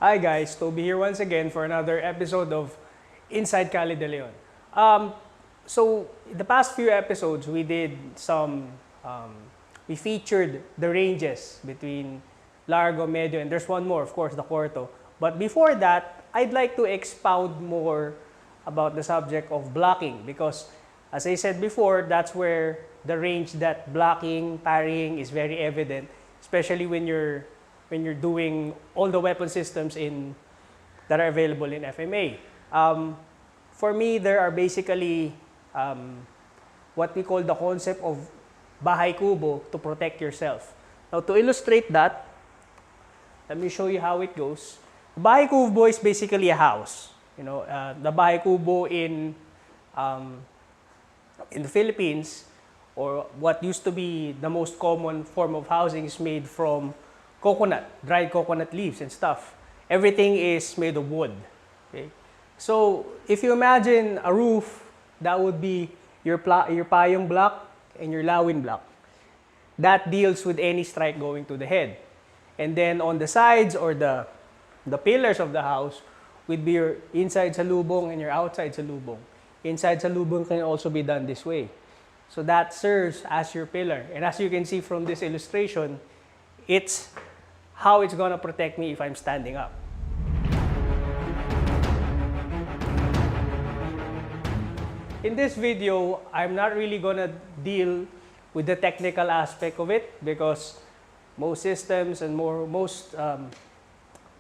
Hi guys, Toby here once again for another episode of Inside KTA-KDL. So in the past few episodes, we did we featured the ranges between Largo, Medio, and there's one more, of course, the Corto. But before that, I'd like to expound more about the subject of blocking because, as I said before, that's where the range that blocking, parrying is very evident, especially when you're doing all the weapon systems that are available in FMA. For me, there are basically what we call the concept of bahay kubo to protect yourself. Now, to illustrate that, let me show you how it goes. Bahay kubo is basically a house. The bahay kubo in the Philippines, or what used to be the most common form of housing, is made from coconut, dried coconut leaves and stuff. Everything is made of wood. Okay? So if you imagine a roof, that would be your payong block and your lawin block. That deals with any strike going to the head. And then on the sides or the pillars of the house would be your inside salubong and your outside salubong. Inside salubong can also be done this way. So that serves as your pillar. And as you can see from this illustration, it's how it's gonna protect me if I'm standing up. In this video, I'm not really gonna deal with the technical aspect of it because most systems and most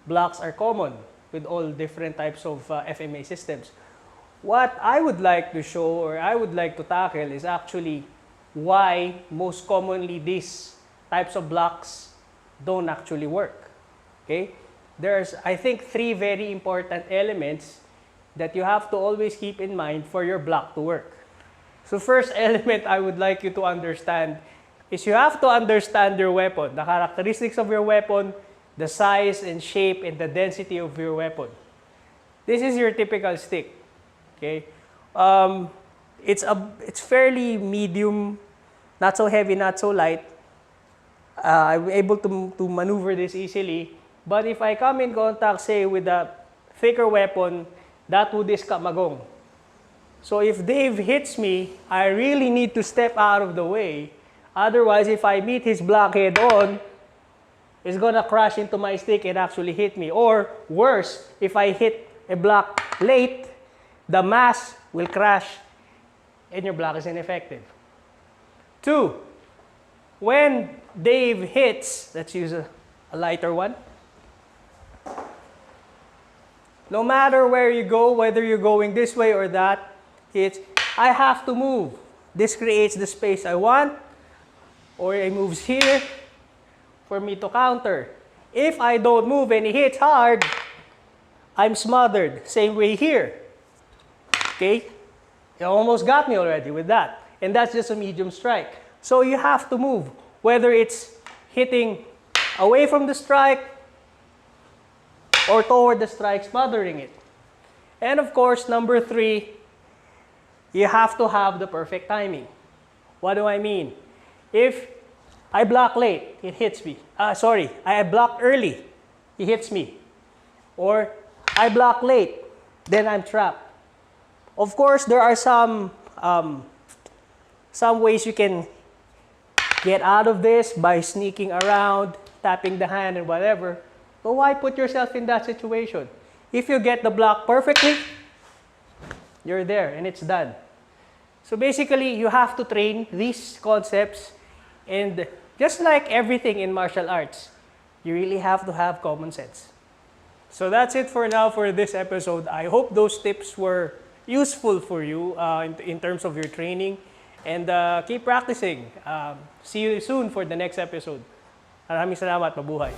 blocks are common with all different types of FMA systems. What I would like to show or I would like to tackle is actually why most commonly these types of blocks don't actually work. Okay? There's, I think, three very important elements that you have to always keep in mind for your block to work. So first element I would like you to understand is you have to understand your weapon, the characteristics of your weapon, the size and shape and the density of your weapon. This is your typical stick. Okay? It's fairly medium, not so heavy, not so light. I'm able to maneuver this easily. But if I come in contact, say, with a thicker weapon, that would is kamagong. So if Dave hits me, I really need to step out of the way. Otherwise, if I meet his block head on, it's gonna crash into my stick and actually hit me. Or worse, if I hit a block late, the mass will crash and your block is ineffective. 2, when Dave hits, let's use a lighter one. No matter where you go, whether you're going this way or that, I have to move. This creates the space I want, or it moves here for me to counter. If I don't move and he hits hard, I'm smothered. Same way here. Okay? You almost got me already with that. And that's just a medium strike. So you have to move, whether it's hitting away from the strike or toward the strike, smothering it. And of course, number 3, you have to have the perfect timing. What do I mean? If I block late, it hits me. I block early, he hits me. Or I block late, then I'm trapped. Of course, there are some ways you can get out of this by sneaking around, tapping the hand and whatever. But why put yourself in that situation? If you get the block perfectly, you're there and it's done. So basically, you have to train these concepts, and just like everything in martial arts, you really have to have common sense. So that's it for now for this episode. I hope those tips were useful for you in terms of your training. And keep practicing. See you soon for the next episode. Maraming salamat. Mabuhay.